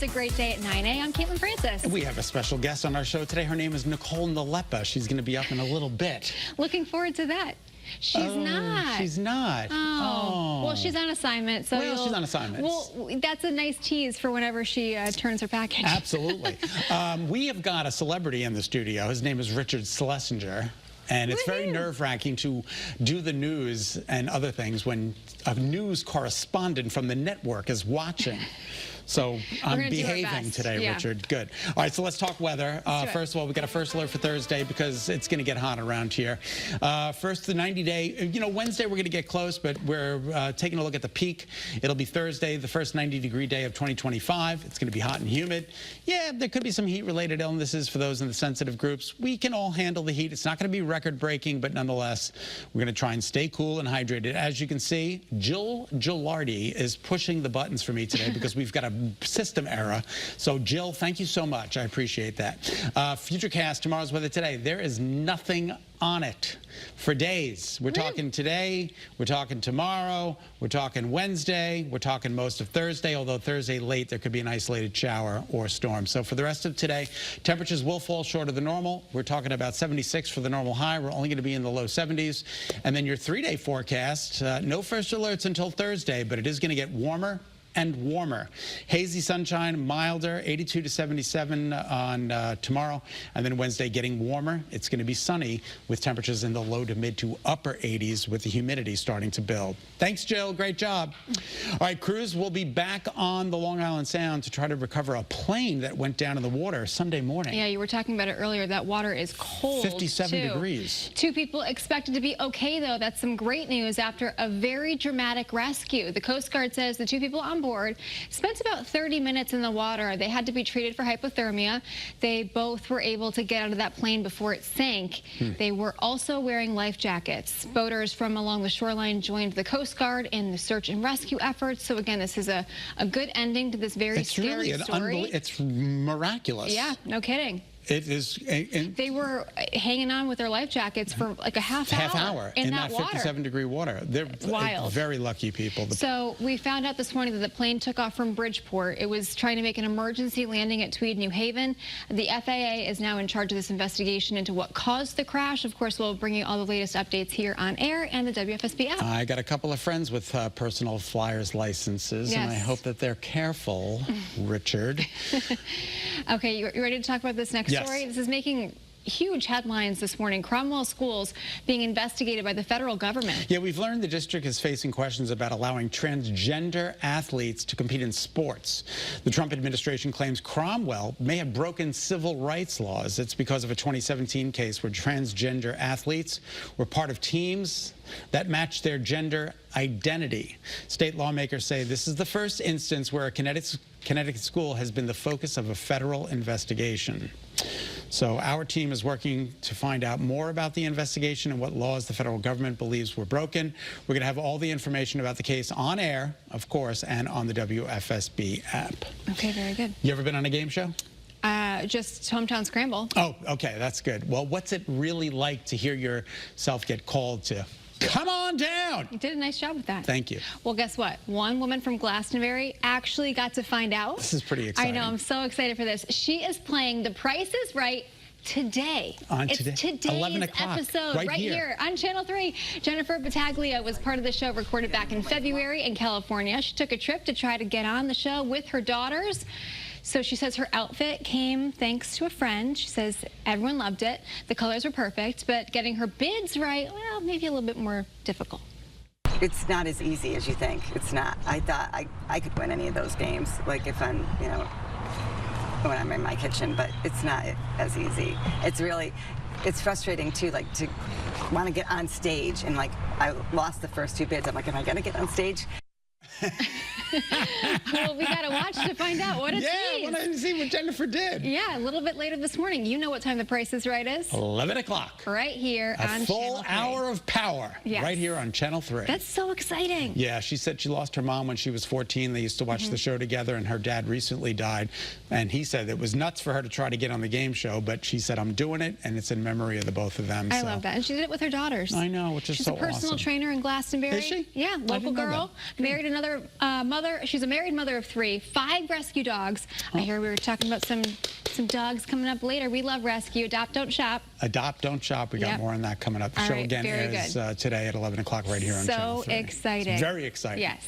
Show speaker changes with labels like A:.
A: a great day at 9 a.m. I'm Caitlin Francis.
B: We have a special guest on our show today. Her name is Nicole Nalepa. She's going to be up in a little bit.
A: Looking forward to that. She's not.
B: She's not.
A: Oh. Well, she's on assignment. So
B: she's on assignment.
A: Well, that's a nice tease for whenever she turns her package.
B: Absolutely. We have got a celebrity in the studio. His name is Richard Schlesinger. And it's very nerve-wracking to do the news and other things when a news correspondent from the network is watching. So I'm behaving today, Richard. Good. All right, so let's talk weather. First of all, we got a first alert for Thursday because it's going to get hot around here. First, the 90-day, Wednesday we're going to get close, but we're taking a look at the peak. It'll be Thursday, the first 90-degree day of 2025. It's going to be hot and humid. Yeah, there could be some heat-related illnesses for those in the sensitive groups. We can all handle the heat. It's not going to be record-breaking, but nonetheless, we're going to try and stay cool and hydrated. As you can see, Jill Gilardi is pushing the buttons for me today because we've got a system error. So, Jill, thank you so much. I appreciate that. Futurecast, tomorrow's weather today. There is nothing on it for days. We're talking today, we're talking tomorrow, we're talking Wednesday, we're talking most of Thursday, although Thursday late there could be an isolated shower or storm. So for the rest of today, temperatures will fall short of the normal. We're talking about 76 for the normal high. We're only going to be in the low 70s. And then your 3-day forecast, no first alerts until Thursday, but it is going to get warmer and warmer. Hazy sunshine, milder, 82 to 77 on tomorrow. And then Wednesday getting warmer. It's going to be sunny with temperatures in the low to mid to upper 80s with the humidity starting to build. Thanks, Jill. Great job. All right, crews will be back on the Long Island Sound to try to recover a plane that went down in the water Sunday morning.
A: Yeah, you were talking about it earlier. That water is cold,
B: 57 degrees.
A: 2 people expected to be okay, though. That's some great news after a very dramatic rescue. The Coast Guard says the 2 people on board spent about 30 minutes in the water. They had to be treated for hypothermia. They both were able to get out of that plane before it sank. They were also wearing life jackets. Boaters from along the shoreline joined the Coast Guard in the search and rescue efforts. So again, this is a good ending to this very scary story.
B: It's miraculous.
A: Yeah, no kidding.
B: It is.
A: They were hanging on with their life jackets for like a half hour in that
B: 57-degree water. They're
A: wild.
B: Very lucky people.
A: So we found out this morning that the plane took off from Bridgeport. It was trying to make an emergency landing at Tweed, New Haven. The FAA is now in charge of this investigation into what caused the crash. Of course, we'll bring you all the latest updates here on air and the WFSB app.
B: I got a couple of friends with personal flyers licenses, and I hope that they're careful, Richard.
A: Okay, you ready to talk about this next story? This is making huge headlines this morning. Cromwell schools being investigated by the federal government.
B: Yeah, we've learned the district is facing questions about allowing transgender athletes to compete in sports. The Trump administration claims Cromwell may have broken civil rights laws. It's because of a 2017 case where transgender athletes were part of teams that match their gender identity. State lawmakers say this is the first instance where a Connecticut school has been the focus of a federal investigation. So our team is working to find out more about the investigation and what laws the federal government believes were broken. We're going to have all the information about the case on air, of course, and on the WFSB app. Okay,
A: very good.
B: You ever been on a game show?
A: Just Hometown Scramble.
B: Oh, okay, that's good. Well, what's it really like to hear yourself get called to come on down?
A: You did a nice job with that.
B: Thank you.
A: Well, guess what? One woman from Glastonbury actually got to find out.
B: This is pretty exciting.
A: I know. I'm so excited for this. She is playing The Price is Right today.
B: It's
A: today's
B: 11 o'clock,
A: episode right here on Channel 3. Jennifer Battaglia was part of the show, recorded back in February in California. She took a trip to try to get on the show with her daughters. So she says her outfit came thanks to a friend. She says everyone loved it. The colors were perfect, but getting her bids right, well, maybe a little bit more difficult.
C: It's not as easy as you think. It's not. I thought I could win any of those games, like if I'm, when I'm in my kitchen, but it's not as easy. It's frustrating too, like to want to get on stage, and like I lost the first 2 bids. I'm like, am I gonna get on stage?
A: Well, we got to watch to find out what it is.
B: Yeah, I want to see what Jennifer did.
A: Yeah, a little bit later this morning. You know what time The Price is Right is?
B: 11 o'clock.
A: Right here on Channel 3.
B: A full hour of power right here on Channel 3.
A: That's so exciting.
B: Yeah, she said she lost her mom when she was 14. They used to watch the show together, and her dad recently died. And he said it was nuts for her to try to get on the game show, but she said, I'm doing it, and it's in memory of the both of them.
A: I love that. And she did it with her daughters.
B: I know, which is so awesome.
A: She's a personal trainer in Glastonbury.
B: Is she?
A: Yeah, local girl. Married another mother. She's a married mother of 3, 5 rescue dogs. I hear we were talking about some dogs coming up later. We love rescue. Adopt, don't shop.
B: Adopt, don't shop. We got more on that coming up. The show again airs today at 11 o'clock right here on Channel 3.
A: So exciting.
B: It's very exciting.
A: Yes.